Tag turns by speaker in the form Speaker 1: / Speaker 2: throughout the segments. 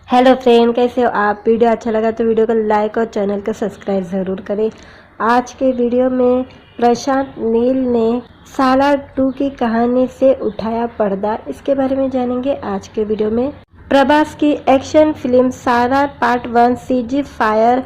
Speaker 1: Hello friend, कैसे हो आप। वीडियो अच्छा लगा तो वीडियो को लाइक और चैनल को सब्सक्राइब ज़रूर करें। आज के वीडियो में प्रशांत नील ने सालार 2 की कहानी से उठाया पर्दा, इसके बारे में जानेंगे आज के वीडियो में। प्रभास की एक्शन फिल्म सालार पार्ट 1 सीजी फायर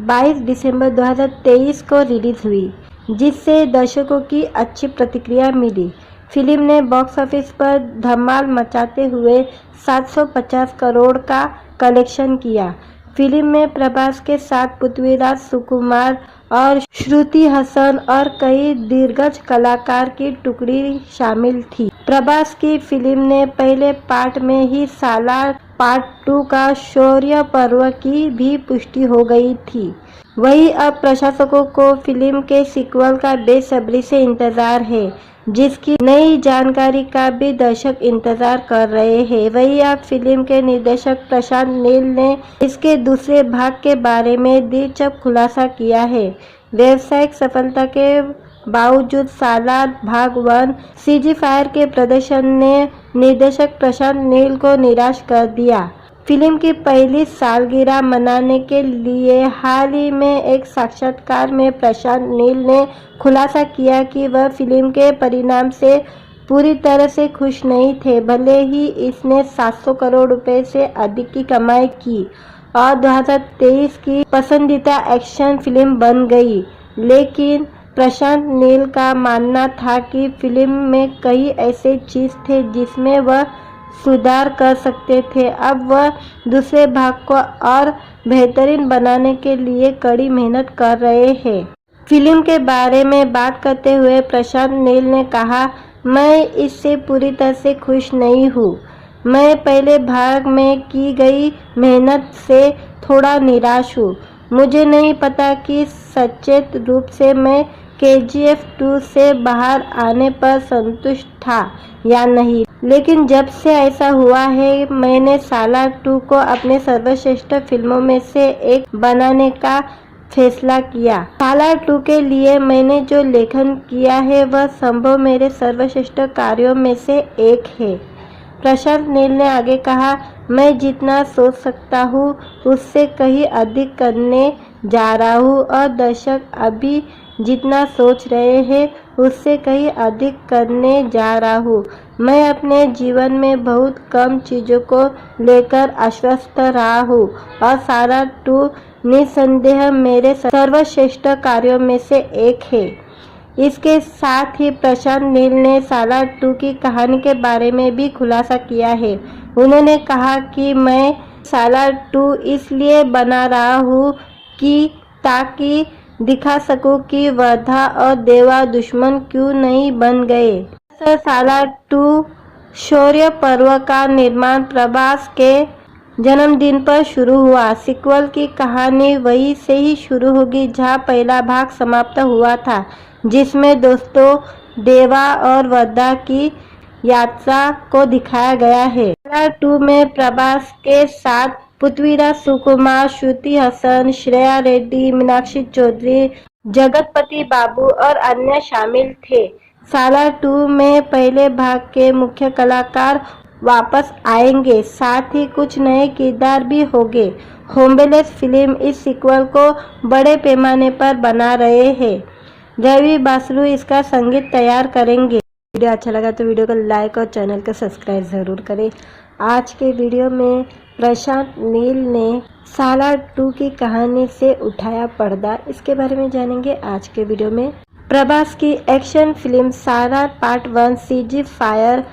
Speaker 1: 22 दिसंबर 2023 को रिलीज हुई, जिससे दर्शकों की अच्छी प्रतिक्रिया मिली। फिल्म ने बॉक्स ऑफिस पर धमाल मचाते हुए 750 करोड़ का कलेक्शन किया। फिल्म में प्रभास के साथ पृथ्वीराज सुकुमार और श्रुति हसन और कई दिग्गज कलाकार की टुकड़ी शामिल थी। प्रभास की फिल्म ने पहले पार्ट में ही सालार पार्ट 2 का शौर्य पर्व की भी पुष्टि हो गई थी। वहीं अब प्रशंसकों को फिल्म के सीक्वल का बेसब्री से इंतजार है, जिसकी नई जानकारी का भी दर्शक इंतजार कर रहे हैं। वहीं अब फिल्म के निर्देशक प्रशांत नील ने इसके दूसरे भाग के बारे में दिलचस्प खुलासा किया है। व्यावसायिक सफलता के बावजूद सालार भाग 1 सीजी फायर के प्रदर्शन ने निर्देशक प्रशांत नील को निराश कर दिया। फिल्म की पहली सालगिरह मनाने के लिए हाल ही में एक साक्षात्कार में प्रशांत नील ने खुलासा किया कि वह फिल्म के परिणाम से पूरी तरह से खुश नहीं थे। भले ही इसने 700 करोड़ रुपए से अधिक की कमाई की और 2023 की पसंदीदा एक्शन फिल्म बन गई, लेकिन प्रशांत नील का मानना था कि फिल्म में कई ऐसे चीज थे जिसमें वह सुधार कर सकते थे। अब वह दूसरे भाग को और बेहतरीन बनाने के लिए कड़ी मेहनत कर रहे हैं। फिल्म के बारे में बात करते हुए प्रशांत नील ने कहा, मैं इससे पूरी तरह से खुश नहीं हूँ। मैं पहले भाग में की गई मेहनत से थोड़ा निराश हूँ। मुझे नहीं पता कि सचेत रूप से मैं KGF 2 से बाहर आने पर संतुष्ट था या नहीं, लेकिन जब से ऐसा हुआ है, मैंने सालार 2 को अपने सर्वश्रेष्ठ फिल्मों में से एक बनाने का फैसला किया। सालार 2 के लिए मैंने जो लेखन किया है वह संभव मेरे सर्वश्रेष्ठ कार्यों में से एक है। प्रशांत नील ने आगे कहा, मैं जितना सोच सकता हूँ उससे कहीं अधिक करने जा रहा हूँ और दर्शक अभी जितना सोच रहे हैं उससे कहीं अधिक करने जा रहा हूँ। मैं अपने जीवन में बहुत कम चीज़ों को लेकर आश्वस्त रहा हूँ और सालार 2 निसंदेह मेरे सर्वश्रेष्ठ कार्यों में से एक है। इसके साथ ही प्रशांत नील ने सालार 2 की कहानी के बारे में भी खुलासा किया है। उन्होंने कहा कि मैं सालार 2 इसलिए बना रहा हूँ कि ताकि दिखा सकूं कि वर्धा और देवा दुश्मन क्यों नहीं बन गए। सालार 2 शौर्य पर्व का निर्माण प्रभास के जन्मदिन पर शुरू हुआ। सीक्वल की कहानी वहीं से ही शुरू होगी जहां पहला भाग समाप्त हुआ था, जिसमें दोस्तों देवा और वर्धा की यात्रा को दिखाया गया है। सालार 2 में प्रभास के साथ पृथ्वीराज सुकुमार, श्रुति हसन, श्रेया रेड्डी, मीनाक्षी चौधरी, जगतपति बाबू और अन्य शामिल थे। सालार 2 में पहले भाग के मुख्य कलाकार वापस आएंगे, साथ ही कुछ नए किरदार भी होंगे। होम्बेलेस फिल्म इस सीक्वल को बड़े पैमाने पर बना रहे हैं। रवि बासरू इसका संगीत तैयार करेंगे। वीडियो अच्छा लगा तो वीडियो को लाइक और चैनल को सब्सक्राइब ज़रूर करें। आज के वीडियो में प्रशांत नील ने सालार 2 की कहानी से उठाया पर्दा, इसके बारे में जानेंगे आज के वीडियो में। प्रभास की एक्शन फिल्म सालार पार्ट 1 सीजी फायर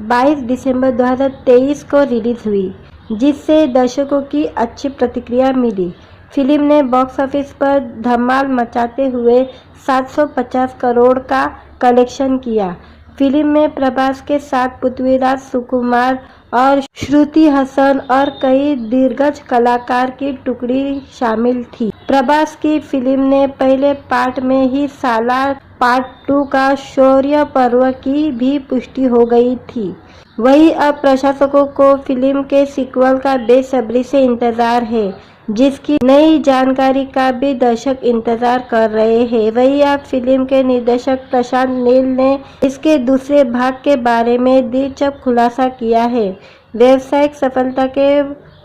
Speaker 1: 22 दिसंबर 2023 को रिलीज हुई, जिससे दर्शकों की अच्छी प्रतिक्रिया मिली। फिल्म ने बॉक्स ऑफिस पर धमाल मचाते हुए 750 करोड़ का कलेक्शन किया। फिल्म में प्रभास के साथ पृथ्वीराज सुकुमार और श्रुति हसन और कई दिग्गज कलाकार की टुकड़ी शामिल थी। प्रभास की फिल्म ने पहले पार्ट में ही सालार पार्ट 2 का शौर्य पर्व की भी पुष्टि हो गई थी। वहीं अब प्रशंसकों को फिल्म के सीक्वल का बेसब्री से इंतजार है, जिसकी नई जानकारी का भी दर्शक इंतजार कर रहे हैं। वहीं अब फिल्म के निर्देशक प्रशांत नील ने इसके दूसरे भाग के बारे में दिलचस्प खुलासा किया है। व्यावसायिक सफलता के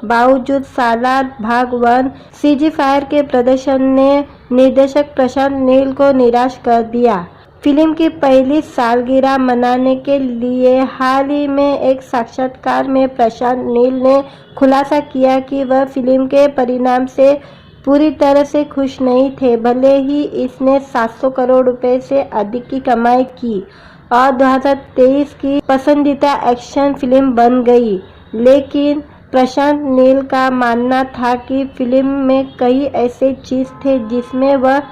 Speaker 1: बावजूद सालार भाग 1 सीजी फायर के प्रदर्शन ने निर्देशक प्रशांत नील को निराश कर दिया। फिल्म की पहली सालगिरह मनाने के लिए हाल ही में एक साक्षात्कार में प्रशांत नील ने खुलासा किया कि वह फिल्म के परिणाम से पूरी तरह से खुश नहीं थे। भले ही इसने 700 करोड़ रुपए से अधिक की कमाई की और 2023 की पसंदीदा एक्शन फिल्म बन गई, लेकिन प्रशांत नील का मानना था कि फिल्म में कई ऐसे चीज थे जिसमें वह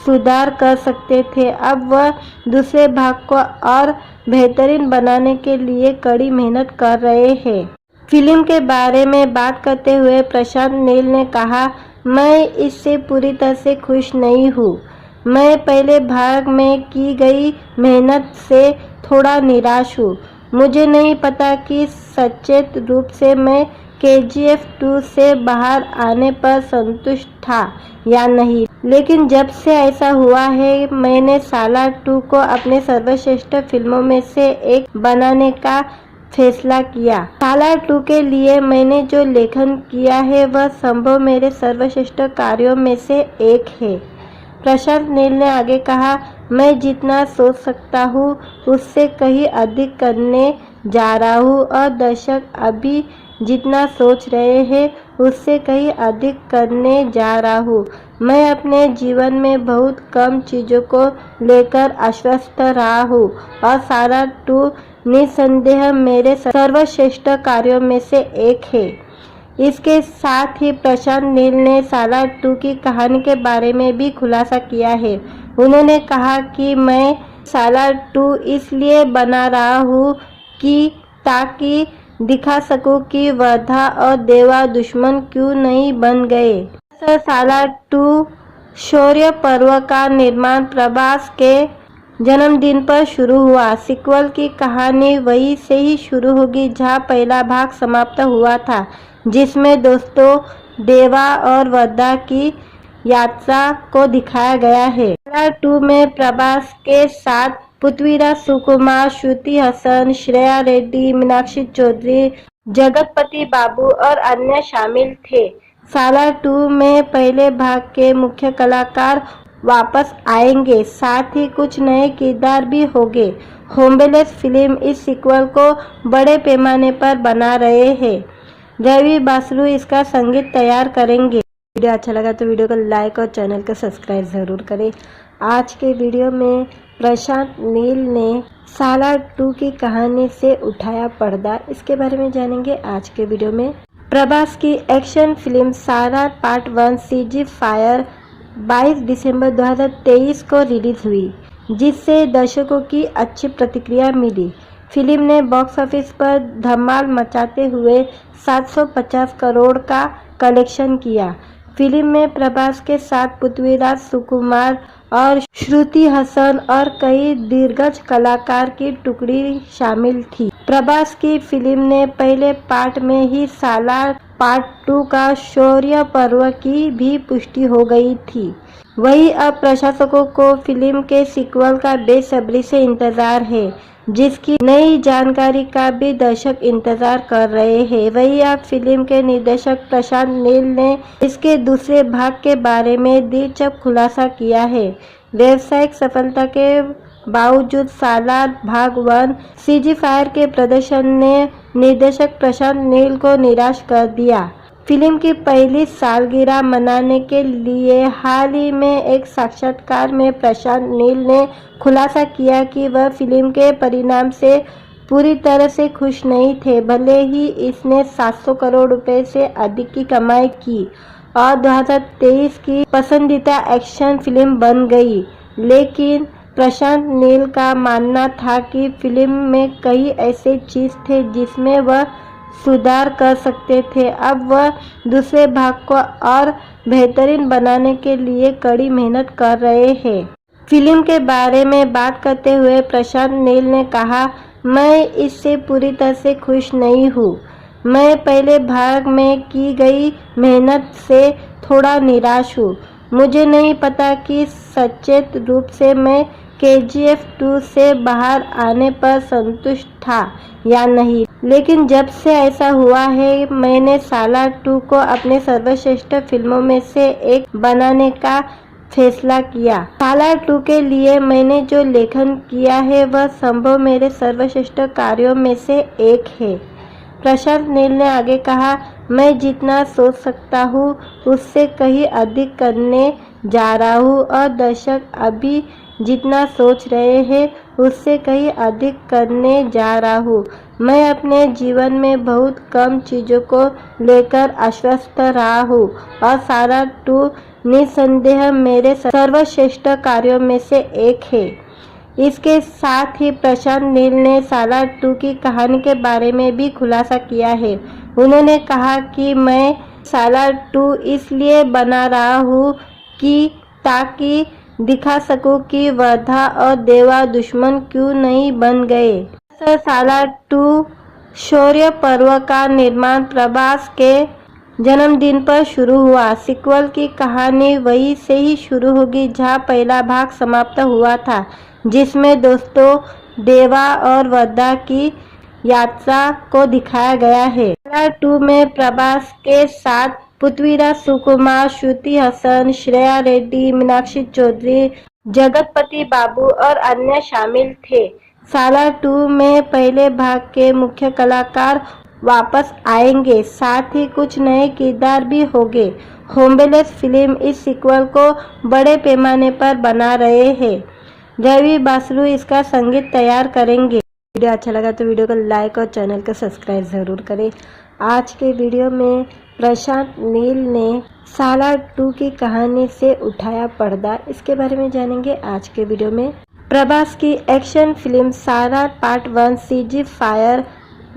Speaker 1: सुधार कर सकते थे। अब वह दूसरे भाग को और बेहतरीन बनाने के लिए कड़ी मेहनत कर रहे हैं। फिल्म के बारे में बात करते हुए प्रशांत नील ने कहा, मैं इससे पूरी तरह से खुश नहीं हूँ। मैं पहले भाग में की गई मेहनत से थोड़ा निराश हूँ। मुझे नहीं पता कि सचेत रूप से मैं KGF 2 से बाहर आने पर संतुष्ट था या नहीं, लेकिन जब से ऐसा हुआ है मैंने सालार 2 को अपने सर्वश्रेष्ठ फिल्मों में से एक बनाने का फैसला किया। सालार 2 के लिए मैंने जो लेखन किया है वह संभव मेरे सर्वश्रेष्ठ कार्यों में से एक है। प्रशांत नील ने आगे कहा, मैं जितना सोच सकता हूँ उससे कहीं अधिक करने जा रहा हूँ और दर्शक अभी जितना सोच रहे हैं उससे कहीं अधिक करने जा रहा हूँ। मैं अपने जीवन में बहुत कम चीज़ों को लेकर आश्वस्त रहा हूँ और सालार 2 निसंदेह मेरे सर्वश्रेष्ठ कार्यों में से एक है। इसके साथ ही प्रशांत नील ने सालार 2 की कहानी के बारे में भी खुलासा किया है। उन्होंने कहा कि मैं सालार 2 इसलिए बना रहा हूँ कि ताकि दिखा सकूं कि वर्धा और देवा दुश्मन क्यों नहीं बन गए। सालार 2 शौर्य पर्व का निर्माण प्रभास के जन्मदिन पर शुरू हुआ। सीक्वल की कहानी वहीं से ही शुरू होगी जहां पहला भाग समाप्त हुआ था, जिसमें दोस्तों देवा और वर्धा की यात्रा को दिखाया गया है। सालार 2 में प्रभास के साथ पृथ्वीराज सुकुमार, श्रुति हसन, श्रेया रेड्डी, मीनाक्षी चौधरी, जगतपति बाबू और अन्य शामिल थे। सालार 2 में पहले भाग के मुख्य कलाकार वापस आएंगे, साथ ही कुछ नए किरदार भी होंगे। होम्बेलेस फिल्म इस सीक्वल को बड़े पैमाने पर बना रहे हैं। रवि बासरू इसका संगीत तैयार करेंगे। वीडियो अच्छा लगा तो वीडियो को लाइक और चैनल को सब्सक्राइब ज़रूर करें। आज के वीडियो में प्रशांत नील ने सालार 2 की कहानी से उठाया पर्दा, इसके बारे में जानेंगे आज के वीडियो में। प्रभास की एक्शन फिल्म सालार पार्ट 1 सीजी फायर 22 दिसंबर 2023 को रिलीज हुई, जिससे दर्शकों की अच्छी प्रतिक्रिया मिली। फिल्म ने बॉक्स ऑफिस पर धमाल मचाते हुए 750 करोड़ का कलेक्शन किया। फिल्म में प्रभास के साथ पृथ्वीराज सुकुमार और श्रुति हसन और कई दिग्गज कलाकार की टुकड़ी शामिल थी। प्रभास की फिल्म ने पहले पार्ट में ही सालार पार्ट 2 का शौर्य पर्व की भी पुष्टि हो गई थी। वहीं अब प्रशंसकों को फिल्म के सीक्वल का बेसब्री से इंतजार है, जिसकी नई जानकारी का भी दर्शक इंतजार कर रहे हैं। वहीं अब फिल्म के निर्देशक प्रशांत नील ने इसके दूसरे भाग के बारे में दिलचस्प खुलासा किया है। व्यावसायिक सफलता के बावजूद सालार भाग 1 सीजी फायर के प्रदर्शन ने निर्देशक प्रशांत नील को निराश कर दिया। फिल्म की पहली सालगिरह मनाने के लिए हाल ही में एक साक्षात्कार में प्रशांत नील ने खुलासा किया कि वह फिल्म के परिणाम से पूरी तरह से खुश नहीं थे। भले ही इसने 700 करोड़ रुपए से अधिक की कमाई की और 2023 की पसंदीदा एक्शन फिल्म बन गई, लेकिन प्रशांत नील का मानना था कि फिल्म में कई ऐसे चीज थे जिसमें वह सुधार कर सकते थे। अब वह दूसरे भाग को और बेहतरीन बनाने के लिए कड़ी मेहनत कर रहे हैं। फिल्म के बारे में बात करते हुए प्रशांत नील ने कहा, मैं इससे पूरी तरह से खुश नहीं हूँ। मैं पहले भाग में की गई मेहनत से थोड़ा निराश हूँ। मुझे नहीं पता कि सचेत रूप से मैं KGF 2 से बाहर आने पर संतुष्ट था या नहीं, लेकिन जब से ऐसा हुआ है मैंने सालार 2 को अपने सर्वश्रेष्ठ फिल्मों में से एक बनाने का फैसला किया। सालार 2 के लिए मैंने जो लेखन किया है वह संभव मेरे सर्वश्रेष्ठ कार्यों में से एक है। प्रशांत नील ने आगे कहा, मैं जितना सोच सकता हूँ उससे कहीं अधिक करने जा रहा हूँ और दर्शक अभी जितना सोच रहे हैं उससे कहीं अधिक करने जा रहा हूँ। मैं अपने जीवन में बहुत कम चीज़ों को लेकर आश्वस्त रहा हूँ और सालार 2 निसंदेह मेरे सर्वश्रेष्ठ कार्यों में से एक है। इसके साथ ही प्रशांत नील ने सालार 2 की कहानी के बारे में भी खुलासा किया है। उन्होंने कहा कि मैं सालार 2 इसलिए बना रहा हूँ कि ताकि दिखा सकूं कि वर्धा और देवा दुश्मन क्यों नहीं बन गए। सालार 2 शौर्य पर्व का निर्माण प्रभास के जन्मदिन पर शुरू हुआ। सीक्वल की कहानी वहीं से ही शुरू होगी जहां पहला भाग समाप्त हुआ था, जिसमें दोस्तों देवा और वर्धा की यात्रा को दिखाया गया है। सालार 2 में प्रभास के साथ पृथ्वीराज सुकुमार, श्रुति हसन, श्रेया रेड्डी, मीनाक्षी चौधरी, जगतपति बाबू और अन्य शामिल थे। सालार 2 में पहले भाग के मुख्य कलाकार वापस आएंगे, साथ ही कुछ नए किरदार भी होंगे। होम्बेलेस फिल्म इस सीक्वल को बड़े पैमाने पर बना रहे हैं। रवि बासरू इसका संगीत तैयार करेंगे। वीडियो अच्छा लगा तो वीडियो को लाइक और चैनल को सब्सक्राइब ज़रूर करें। आज के वीडियो में प्रशांत नील ने सालार 2 की कहानी से उठाया पर्दा, इसके बारे में जानेंगे आज के वीडियो में। प्रभास की एक्शन फिल्म सालार पार्ट 1 CG फायर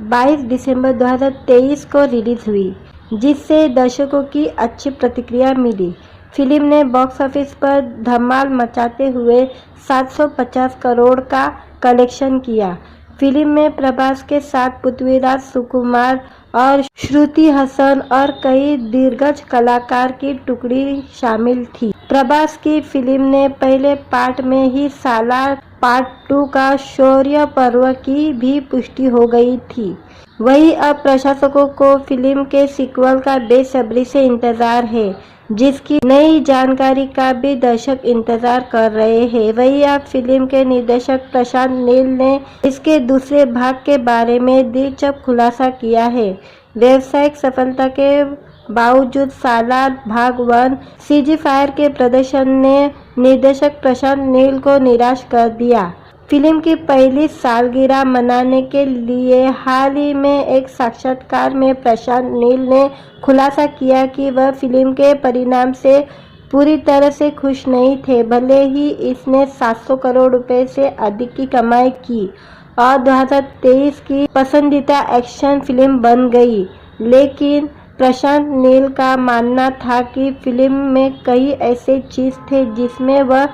Speaker 1: 22 दिसंबर 2023 को रिलीज हुई, जिससे दर्शकों की अच्छी प्रतिक्रिया मिली। फिल्म ने बॉक्स ऑफिस पर धमाल मचाते हुए 750 करोड़ का कलेक्शन किया। फिल्म में प्रभास के साथ पृथ्वीराज सुकुमार और श्रुति हसन और कई दिग्गज कलाकार की टुकड़ी शामिल थी। प्रभास की फिल्म ने पहले पार्ट में ही सालार पार्ट 2 का शौर्य पर्व की भी पुष्टि हो गई थी। वहीं अब प्रशंसकों को फिल्म के सीक्वल का बेसब्री से इंतजार है, जिसकी नई जानकारी का भी दर्शक इंतजार कर रहे हैं। वहीं अब फिल्म के निर्देशक प्रशांत नील ने इसके दूसरे भाग के बारे में दिलचस्प खुलासा किया है। व्यावसायिक सफलता के बावजूद सालार भाग 1 CG फायर के प्रदर्शन ने निर्देशक प्रशांत नील को निराश कर दिया। फिल्म की पहली सालगिरह मनाने के लिए हाल ही में एक साक्षात्कार में प्रशांत नील ने खुलासा किया कि वह फिल्म के परिणाम से पूरी तरह से खुश नहीं थे। भले ही इसने 700 करोड़ रुपए से अधिक की कमाई की और 2023 की पसंदीदा एक्शन फिल्म बन गई, लेकिन प्रशांत नील का मानना था कि फिल्म में कई ऐसे चीज थे जिसमें वह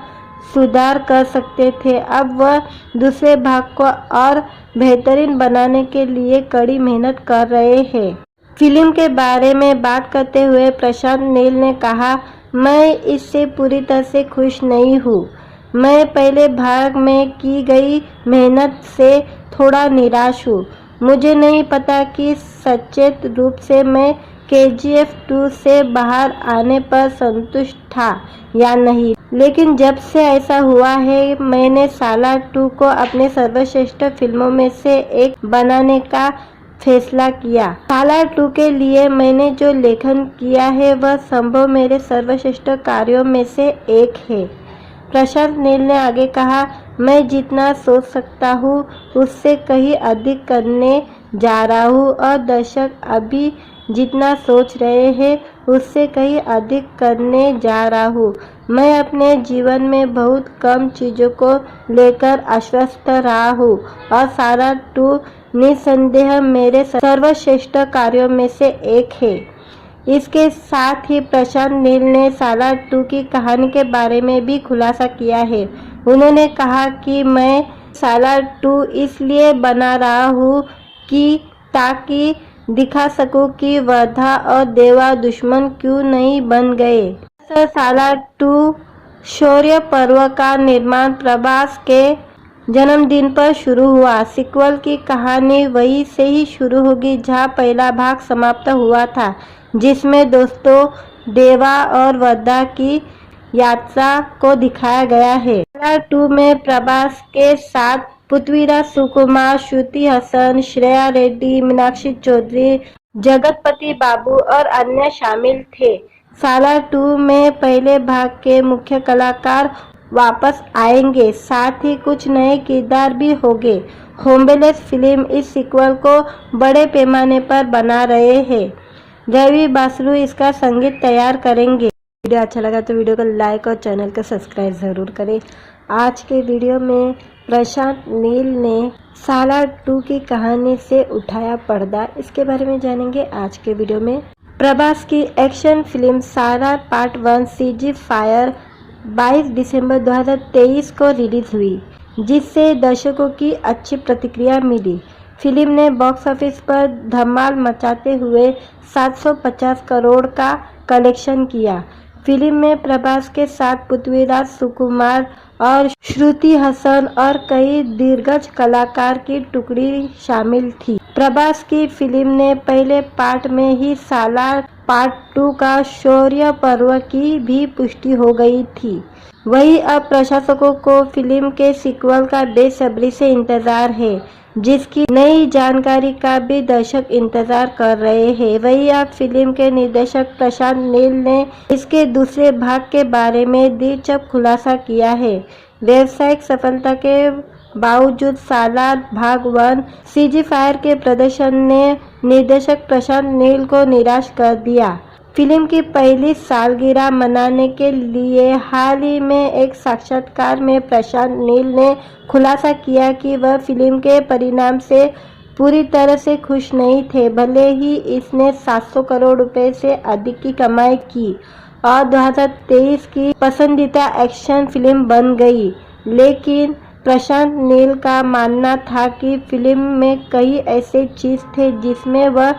Speaker 1: सुधार कर सकते थे। अब वह दूसरे भाग को और बेहतरीन बनाने के लिए कड़ी मेहनत कर रहे हैं। फिल्म के बारे में बात करते हुए प्रशांत नील ने कहा, मैं इससे पूरी तरह से खुश नहीं हूँ। मैं पहले भाग में की गई मेहनत से थोड़ा निराश हूँ। मुझे नहीं पता कि सचेत रूप से मैं KGF 2 से बाहर आने पर संतुष्ट था या नहीं, लेकिन जब से ऐसा हुआ है मैंने सालार 2 को अपने सर्वश्रेष्ठ फिल्मों में से एक बनाने का फैसला किया। सालार 2 के लिए मैंने जो लेखन किया है वह संभव मेरे सर्वश्रेष्ठ कार्यों में से एक है। प्रशांत नील ने आगे कहा, मैं जितना सोच सकता हूँ उससे कहीं अधिक करने जा रहा हूँ और दर्शक अभी जितना सोच रहे हैं उससे कहीं अधिक करने जा रहा हूँ। मैं अपने जीवन में बहुत कम चीज़ों को लेकर आश्वस्त रहा हूँ और सालार 2 निसंदेह मेरे सर्वश्रेष्ठ कार्यों में से एक है। इसके साथ ही प्रशांत नील ने सालार 2 की कहानी के बारे में भी खुलासा किया है। उन्होंने कहा कि मैं सालार 2 इसलिए बना रहा हूँ कि ताकि दिखा सकूं कि वर्धा और देवा दुश्मन क्यों नहीं बन गए। सालार 2 शौर्य पर्व का निर्माण प्रभास के जन्मदिन पर शुरू हुआ। सीक्वल की कहानी वहीं से ही शुरू होगी जहां पहला भाग समाप्त हुआ था, जिसमें दोस्तों देवा और वदा की यात्रा को दिखाया गया है। सालार 2 में प्रभास के साथ पृथ्वीराज सुकुमार, श्रुति हसन, श्रेया रेड्डी, मीनाक्षी चौधरी, जगतपति बाबू और अन्य शामिल थे। सालार 2 में पहले भाग के मुख्य कलाकार वापस आएंगे, साथ ही कुछ नए किरदार भी होंगे। होमबेलेस फिल्म इस सीक्वल को बड़े पैमाने पर बना रहे हैं। रवि बासरू इसका संगीत तैयार करेंगे। वीडियो अच्छा लगा तो वीडियो को लाइक और चैनल को सब्सक्राइब ज़रूर करें। आज के वीडियो में प्रशांत नील ने सालार 2 की कहानी से उठाया पर्दा, इसके बारे में जानेंगे आज के वीडियो में। प्रभास की एक्शन फिल्म सालार पार्ट 1 सीजी फायर 22 दिसंबर 2023 को रिलीज हुई, जिससे दर्शकों की अच्छी प्रतिक्रिया मिली। फिल्म ने बॉक्स ऑफिस पर धमाल मचाते हुए 750 करोड़ का कलेक्शन किया। फिल्म में प्रभास के साथ पृथ्वीराज सुकुमार और श्रुति हसन और कई दिग्गज कलाकार की टुकड़ी शामिल थी। प्रभास की फिल्म ने पहले पार्ट में ही सालार पार्ट 2 का शौर्य पर्व की भी पुष्टि हो गई थी। वहीं अब प्रशंसकों को फिल्म के सीक्वल का बेसब्री से इंतजार है, जिसकी नई जानकारी का भी दर्शक इंतजार कर रहे हैं। वहीं अब फिल्म के निर्देशक प्रशांत नील ने इसके दूसरे भाग के बारे में दिलचस्प खुलासा किया है। व्यावसायिक सफलता के बावजूद सालार भाग 1 सीजी फायर के प्रदर्शन ने निर्देशक प्रशांत नील को निराश कर दिया। फिल्म की पहली सालगिरह मनाने के लिए हाल ही में एक साक्षात्कार में प्रशांत नील ने खुलासा किया कि वह फिल्म के परिणाम से पूरी तरह से खुश नहीं थे। भले ही इसने 700 करोड़ रुपए से अधिक की कमाई की और 2023 की पसंदीदा एक्शन फिल्म बन गई, लेकिन प्रशांत नील का मानना था कि फिल्म में कई ऐसे चीज थे जिसमें वह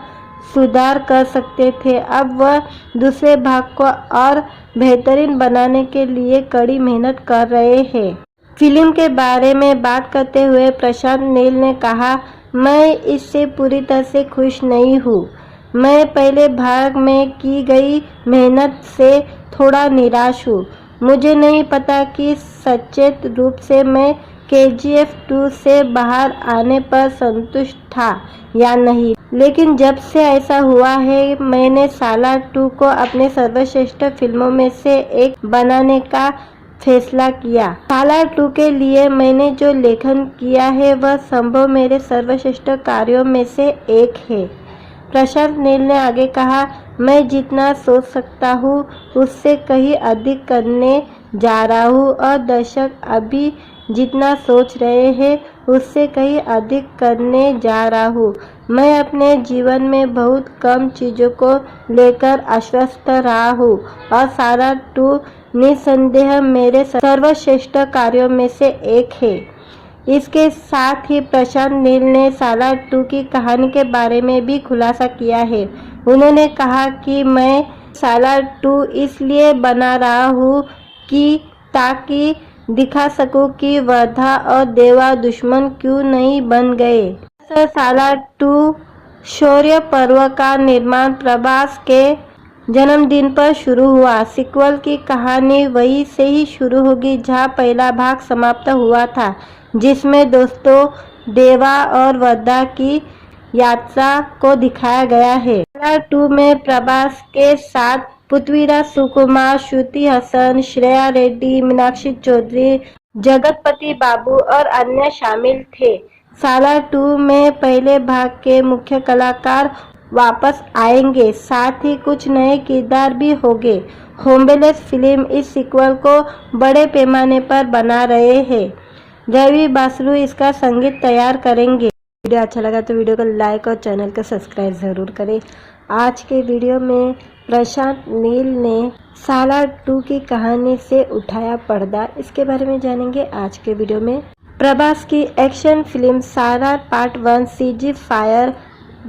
Speaker 1: सुधार कर सकते थे। अब वह दूसरे भाग को और बेहतरीन बनाने के लिए कड़ी मेहनत कर रहे हैं। फिल्म के बारे में बात करते हुए प्रशांत नील ने कहा, मैं इससे पूरी तरह से खुश नहीं हूँ। मैं पहले भाग में की गई मेहनत से थोड़ा निराश हूँ। मुझे नहीं पता कि सचेत रूप से मैं KGF 2 से बाहर आने पर संतुष्ट था या नहीं, लेकिन जब से ऐसा हुआ है, मैंने सालार 2 को अपने सर्वश्रेष्ठ फिल्मों में से एक बनाने का फैसला किया। सालार 2 के लिए मैंने जो लेखन किया है वह संभव मेरे सर्वश्रेष्ठ कार्यों में से एक है। प्रशांत नील ने आगे कहा, मैं जितना सोच सकता हूँ उससे कहीं अधिक करने जा रहा हूँ और दर्शक अभी जितना सोच रहे हैं उससे कहीं अधिक करने जा रहा हूँ। मैं अपने जीवन में बहुत कम चीज़ों को लेकर आश्वस्त रहा हूँ और सालार 2 निसंदेह मेरे सर्वश्रेष्ठ कार्यों में से एक है। इसके साथ ही प्रशांत नील ने सालार 2 की कहानी के बारे में भी खुलासा किया है। उन्होंने कहा कि मैं सालार 2 इसलिए बना रहा हूँ कि ताकि दिखा सकूं कि वधा और देवा दुश्मन क्यों नहीं बन गए। सालार 2 शौर्य पर्व का निर्माण प्रभास के जन्मदिन पर शुरू हुआ। सीक्वल की कहानी वहीं से ही शुरू होगी जहां पहला भाग समाप्त हुआ था, जिसमें दोस्तों देवा और वदा की यात्रा को दिखाया गया है। सालार 2 में प्रभास के साथ पृथ्वीराज सुकुमार, श्रुति हसन, श्रेया रेड्डी, मीनाक्षी चौधरी, जगतपति बाबू और अन्य शामिल थे। सालार 2 में पहले भाग के मुख्य कलाकार वापस आएंगे, साथ ही कुछ नए किरदार भी होंगे। होमबेलेस फिल्म इस सीक्वल को बड़े पैमाने पर बना रहे हैं। रवि बासरू इसका संगीत तैयार करेंगे। वीडियो अच्छा लगा तो वीडियो को लाइक और चैनल को सब्सक्राइब ज़रूर करें। आज के वीडियो में प्रशांत नील ने सालार 2 की कहानी से उठाया पर्दा, इसके बारे में जानेंगे आज के वीडियो में। प्रभास की एक्शन फिल्म सालार पार्ट 1 सीजी फायर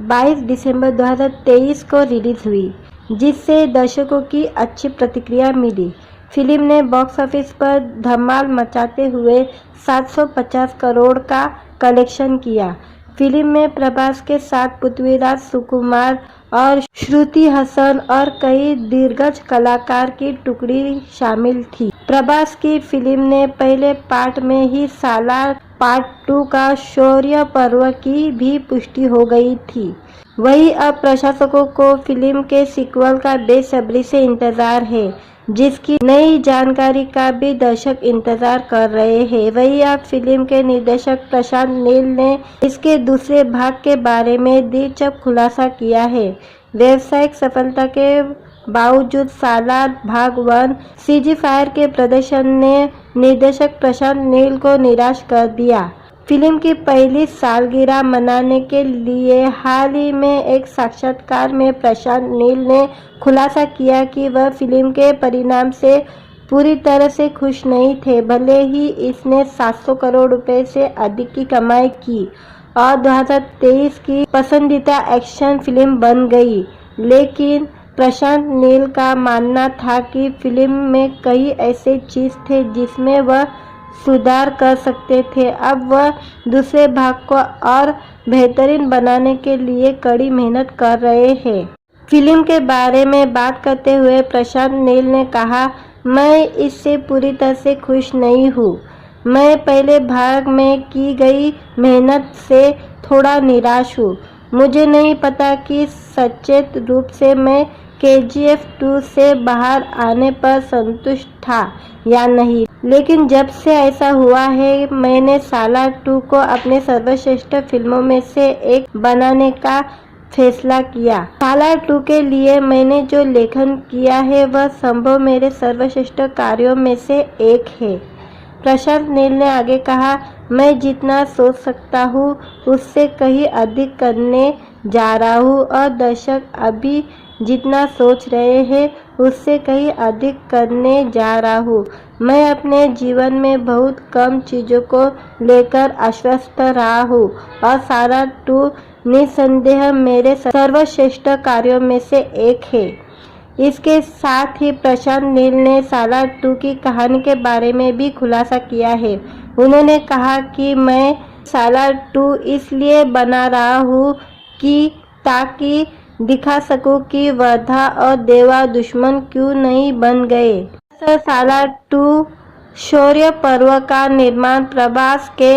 Speaker 1: 22 दिसंबर 2023 को रिलीज हुई, जिससे दर्शकों की अच्छी प्रतिक्रिया मिली। फिल्म ने बॉक्स ऑफिस पर धमाल मचाते हुए 750 करोड़ का कलेक्शन किया। फिल्म में प्रभास के साथ पृथ्वीराज सुकुमार और श्रुति हसन और कई दिग्गज कलाकार की टुकड़ी शामिल थी। प्रभास की फिल्म ने पहले पार्ट में ही सालार पार्ट 2 का शौर्य पर्व की भी पुष्टि हो गई थी। वहीं अब प्रशंसकों को फिल्म के सीक्वल का बेसब्री से इंतजार है, जिसकी नई जानकारी का भी दर्शक इंतजार कर रहे हैं। वहीं अब फिल्म के निर्देशक प्रशांत नील ने इसके दूसरे भाग के बारे में दिलचस्प खुलासा किया है। व्यावसायिक सफलता के बावजूद सालार भाग 1 सीजी फायर के प्रदर्शन ने निर्देशक प्रशांत नील को निराश कर दिया। फिल्म की पहली सालगिरह मनाने के लिए हाल ही में एक साक्षात्कार में प्रशांत नील ने खुलासा किया कि वह फिल्म के परिणाम से पूरी तरह से खुश नहीं थे। भले ही इसने 700 करोड़ रुपए से अधिक की कमाई की और 2023 की पसंदीदा एक्शन फिल्म बन गई, लेकिन प्रशांत नील का मानना था कि फिल्म में कई ऐसे चीज थे जिसमें वह सुधार कर सकते थे। अब वह दूसरे भाग को और बेहतरीन बनाने के लिए कड़ी मेहनत कर रहे हैं। फिल्म के बारे में बात करते हुए प्रशांत नील ने कहा, मैं इससे पूरी तरह से खुश नहीं हूँ। मैं पहले भाग में की गई मेहनत से थोड़ा निराश हूँ। मुझे नहीं पता कि सचेत रूप से मैं KGF 2 से बाहर आने पर संतुष्ट था या नहीं, लेकिन जब से ऐसा हुआ है, मैंने सालार 2 को अपने सर्वश्रेष्ठ फिल्मों में से एक बनाने का फैसला किया। सालार 2 के लिए मैंने जो लेखन किया है वह संभव मेरे सर्वश्रेष्ठ कार्यों में से एक है। प्रशांत नील ने आगे कहा, मैं जितना सोच सकता हूँ उससे कहीं अधिक करने जा रहा हूँ और दर्शक अभी जितना सोच रहे हैं उससे कहीं अधिक करने जा रहा हूँ। मैं अपने जीवन में बहुत कम चीज़ों को लेकर आश्वस्त रहा हूँ और सालार 2 निसंदेह मेरे सर्वश्रेष्ठ कार्यों में से एक है। इसके साथ ही प्रशांत नील ने सालार 2 की कहानी के बारे में भी खुलासा किया है। उन्होंने कहा कि मैं सालार 2 इसलिए बना रहा हूँ कि ताकि दिखा सकूं कि वर्धा और देवा दुश्मन क्यों नहीं बन गए। सालार 2 शौर्य पर्व का निर्माण प्रभास के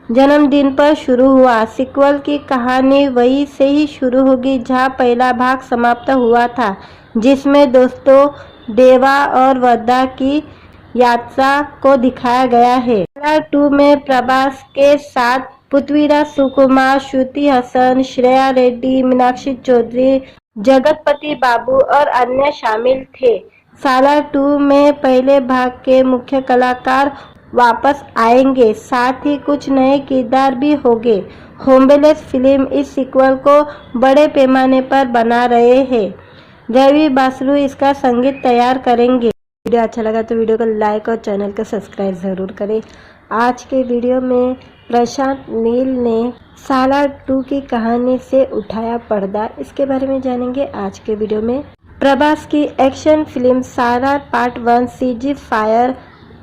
Speaker 1: जन्मदिन पर शुरू हुआ। सीक्वल की कहानी वहीं से ही शुरू होगी जहां पहला भाग समाप्त हुआ था, जिसमें दोस्तों देवा और वर्धा की यात्रा को दिखाया गया है। सालार 2 में प्रभास के साथ पृथ्वीराज सुकुमार, श्रुति हसन, श्रेया रेड्डी, मीनाक्षी चौधरी, जगतपति बाबू और अन्य शामिल थे। सालार 2 में पहले भाग के मुख्य कलाकार वापस आएंगे, साथ ही कुछ नए किरदार भी होंगे। होम्बेलेस फिल्म इस सीक्वल को बड़े पैमाने पर बना रहे हैं। रवि बासरू इसका संगीत तैयार करेंगे। वीडियो अच्छा लगा तो वीडियो को लाइक और चैनल को सब्सक्राइब ज़रूर करें। आज के वीडियो में प्रशांत नील ने सालार 2 की कहानी से उठाया पर्दा, इसके बारे में जानेंगे आज के वीडियो में। प्रभास की एक्शन फिल्म सालार पार्ट 1 सीजी फायर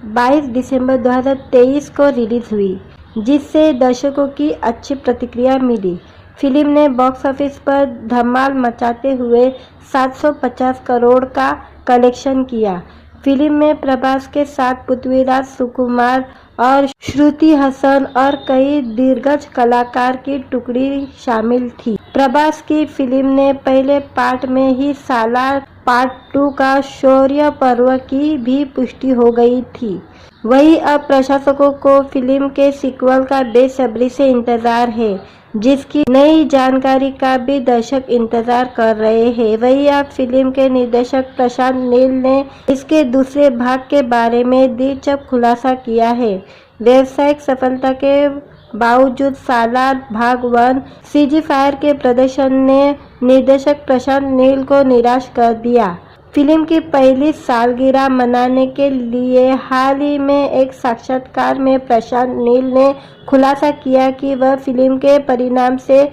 Speaker 1: 22 दिसंबर 2023 को रिलीज हुई, जिससे दर्शकों की अच्छी प्रतिक्रिया मिली। फिल्म ने बॉक्स ऑफिस पर धमाल मचाते हुए 750 करोड़ का कलेक्शन किया। फिल्म में प्रभास के साथ पृथ्वीराज सुकुमार और श्रुति हसन और कई दिग्गज कलाकार की टुकड़ी शामिल थी। प्रभास की फिल्म ने पहले पार्ट में ही सालार पार्ट 2 का शौर्य पर्व की भी पुष्टि हो गई थी। वहीं अब प्रशंसकों को फिल्म के सीक्वल का बेसब्री से इंतजार है, जिसकी नई जानकारी का भी दर्शक इंतजार कर रहे हैं। वहीं अब फिल्म के निर्देशक प्रशांत नील ने इसके दूसरे भाग के बारे में दिलचस्प खुलासा किया है। व्यावसायिक सफलता के बावजूद सालार भाग 1 सीजी फायर के प्रदर्शन ने निर्देशक प्रशांत नील को निराश कर दिया। फिल्म की पहली सालगिरह मनाने के लिए हाल ही में एक साक्षात्कार में प्रशांत नील ने खुलासा किया कि वह फिल्म के परिणाम से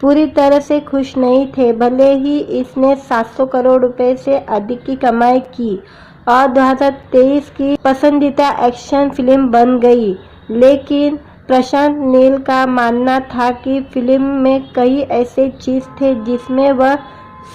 Speaker 1: पूरी तरह से खुश नहीं थे। भले ही इसने 700 करोड़ रुपए से अधिक की कमाई की और 2023 की पसंदीदा एक्शन फिल्म बन गई। लेकिन प्रशांत नील का मानना था कि फिल्म में कई ऐसे चीज थे जिसमें वह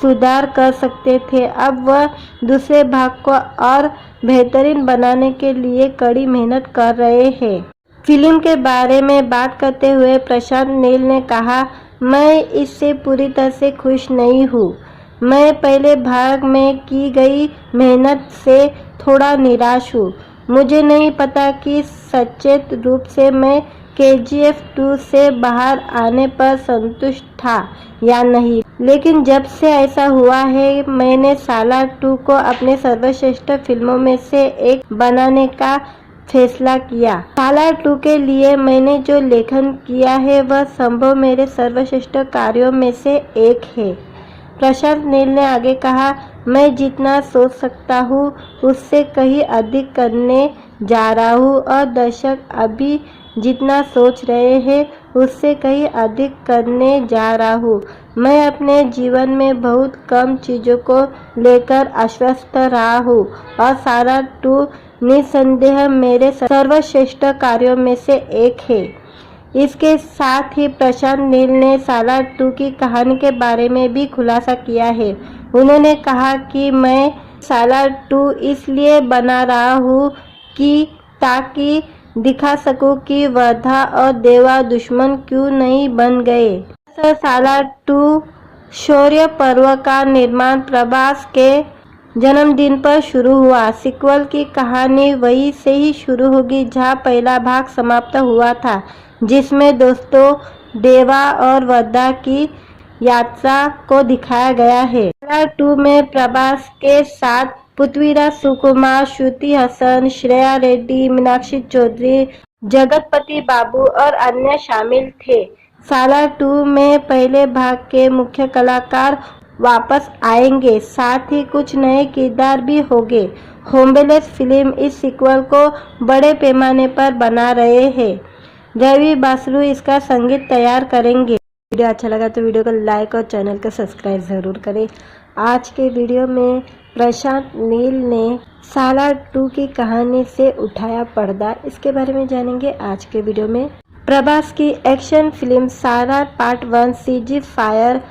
Speaker 1: सुधार कर सकते थे। अब वह दूसरे भाग को और बेहतरीन बनाने के लिए कड़ी मेहनत कर रहे हैं। फिल्म के बारे में बात करते हुए प्रशांत नील ने कहा, मैं इससे पूरी तरह से खुश नहीं हूँ। मैं पहले भाग में की गई मेहनत से थोड़ा निराश हूँ। मुझे नहीं पता कि सचेत रूप से मैं KGF 2 से बाहर आने पर संतुष्ट था या नहीं, लेकिन जब से ऐसा हुआ है मैंने सालार 2 को अपने सर्वश्रेष्ठ फिल्मों में से एक बनाने का फैसला किया। सालार 2 के लिए मैंने जो लेखन किया है वह संभव मेरे सर्वश्रेष्ठ कार्यों में से एक है। प्रशांत नील ने आगे कहा, मैं जितना सोच सकता हूँ उससे कहीं अधिक करने जा रहा हूँ और दर्शक अभी जितना सोच रहे हैं उससे कहीं अधिक करने जा रहा हूँ। मैं अपने जीवन में बहुत कम चीज़ों को लेकर आश्वस्त रहा हूँ और सालार 2 निसंदेह मेरे सर्वश्रेष्ठ कार्यों में से एक है। इसके साथ ही प्रशांत नील ने सालार 2 की कहानी के बारे में भी खुलासा किया है। उन्होंने कहा कि मैं सालार 2 इसलिए बना रहा हूँ कि ताकि दिखा सकूं कि वर्धा और देवा दुश्मन क्यों नहीं बन गए। सालार 2 शौर्य पर्व का निर्माण प्रभास के जन्मदिन पर शुरू हुआ। सीक्वल की कहानी वहीं से ही शुरू होगी जहां पहला भाग समाप्त हुआ था, जिसमें दोस्तों देवा और वर्धा की यात्रा को दिखाया गया है। सालार 2 में प्रभास के साथ पृथ्वीराज सुकुमार, श्रुति हसन, श्रेया रेड्डी, मीनाक्षी चौधरी, जगतपति बाबू और अन्य शामिल थे। सालार 2 में पहले भाग के मुख्य कलाकार वापस आएंगे, साथ ही कुछ नए किरदार भी होंगे। होम्बेलेस फिल्म इस सीक्वल को बड़े पैमाने पर बना रहे हैं। रवि बासरू इसका संगीत तैयार करेंगे। वीडियो अच्छा लगा तो वीडियो को लाइक और चैनल को सब्सक्राइब ज़रूर करें। आज के वीडियो में प्रशांत नील ने सालार 2 की कहानी से उठाया पर्दा, इसके बारे में जानेंगे आज के वीडियो में। प्रभास की एक्शन फिल्म सालार पार्ट 1 CG फायर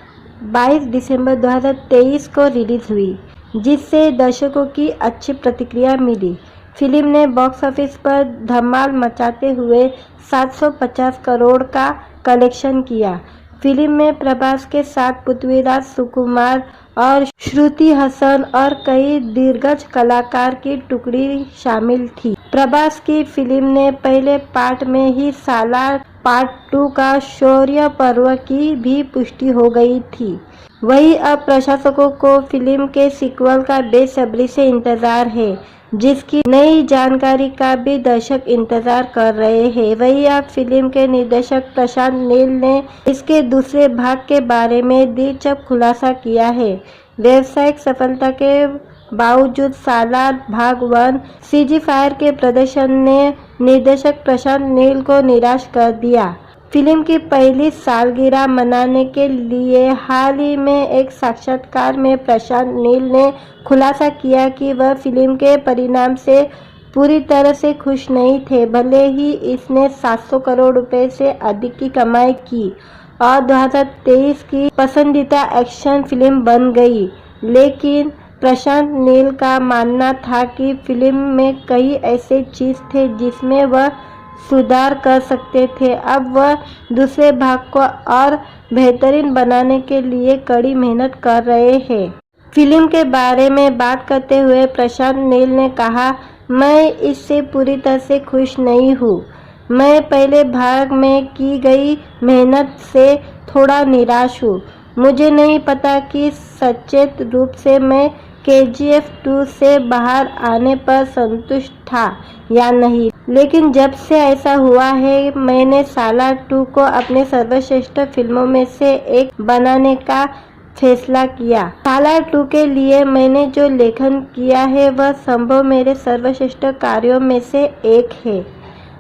Speaker 1: 22 दिसंबर 2023 को रिलीज हुई, जिससे दर्शकों की अच्छी प्रतिक्रिया मिली। फिल्म ने बॉक्स ऑफिस पर धमाल मचाते हुए 750 करोड़ का कलेक्शन किया। फिल्म में प्रभास के साथ पृथ्वीराज सुकुमार और श्रुति हसन और कई दिग्गज कलाकार की टुकड़ी शामिल थी। प्रभास की फिल्म ने पहले पार्ट में ही सालार पार्ट 2 का शौर्य पर्व की भी पुष्टि हो गई थी। वहीं अब प्रशंसकों को फिल्म के सीक्वल का बेसब्री से इंतजार है, जिसकी नई जानकारी का भी दर्शक इंतजार कर रहे हैं। वहीं अब फिल्म के निर्देशक प्रशांत नील ने इसके दूसरे भाग के बारे में दिलचस्प खुलासा किया है। व्यावसायिक सफलता के बावजूद सालार भाग 1 CG फायर के प्रदर्शन ने निर्देशक प्रशांत नील को निराश कर दिया। फिल्म की पहली सालगिरह मनाने के लिए हाल ही में एक साक्षात्कार में प्रशांत नील ने खुलासा किया कि वह फिल्म के परिणाम से पूरी तरह से खुश नहीं थे। भले ही इसने 700 करोड़ रुपए से अधिक की कमाई की और 2023 की पसंदीदा एक्शन फिल्म बन गई, लेकिन प्रशांत नील का मानना था कि फिल्म में कई ऐसे चीज थे जिसमें वह सुधार कर सकते थे। अब वह दूसरे भाग को और बेहतरीन बनाने के लिए कड़ी मेहनत कर रहे हैं। फिल्म के बारे में बात करते हुए प्रशांत नील ने कहा, मैं इससे पूरी तरह से खुश नहीं हूँ। मैं पहले भाग में की गई मेहनत से थोड़ा निराश हूँ। मुझे नहीं पता कि सचेत रूप से मैं KGF 2 से बाहर आने पर संतुष्ट था या नहीं, लेकिन जब से ऐसा हुआ है मैंने सालार 2 को अपने सर्वश्रेष्ठ फिल्मों में से एक बनाने का फैसला किया। सालार 2 के लिए मैंने जो लेखन किया है वह संभव मेरे सर्वश्रेष्ठ कार्यों में से एक है।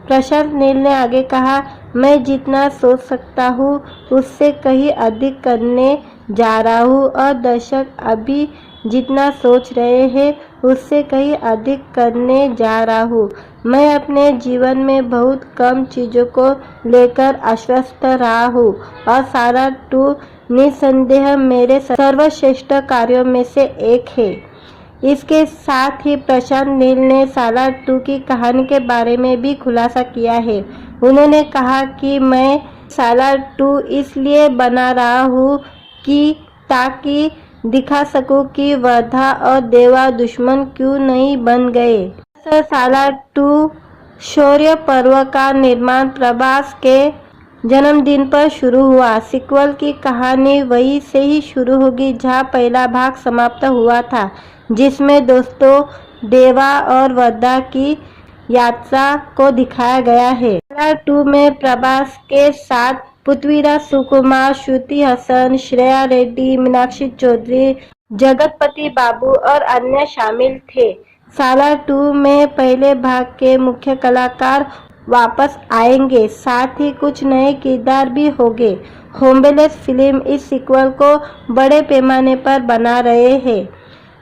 Speaker 1: प्रशांत नील ने आगे कहा, मैं जितना सोच सकता हूँ उससे कहीं अधिक करने जा रहा हूँ और दर्शक अभी जितना सोच रहे हैं उससे कहीं अधिक करने जा रहा हूँ। मैं अपने जीवन में बहुत कम चीज़ों को लेकर आश्वस्त रहा हूँ और सारा 2 निसंदेह मेरे सर्वश्रेष्ठ कार्यों में से एक है। इसके साथ ही प्रशांत नील ने सालार 2 की कहानी के बारे में भी खुलासा किया है। उन्होंने कहा कि मैं सालार 2 इसलिए बना रहा हूँ कि ताकि दिखा सकूं कि वर्धा और देवा दुश्मन क्यों नहीं बन गए। सालार 2 शौर्य पर्व का निर्माण प्रभास के जन्मदिन पर शुरू हुआ। सीक्वल की कहानी वहीं से ही शुरू होगी जहां पहला भाग समाप्त हुआ था, जिसमें दोस्तों देवा और वर्धा की यात्रा को दिखाया गया है। सालार 2 में प्रभास के साथ पृथ्वीराज सुकुमार, श्रुति हसन, श्रेया रेड्डी, मीनाक्षी चौधरी, जगतपति बाबू और अन्य शामिल थे। सालार 2 में पहले भाग के मुख्य कलाकार वापस आएंगे, साथ ही कुछ नए किरदार भी होंगे। होम्बेलेस फिल्म इस सीक्वल को बड़े पैमाने पर बना रहे हैं।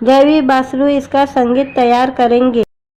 Speaker 1: रवि बासरू इसका संगीत तैयार करेंगे।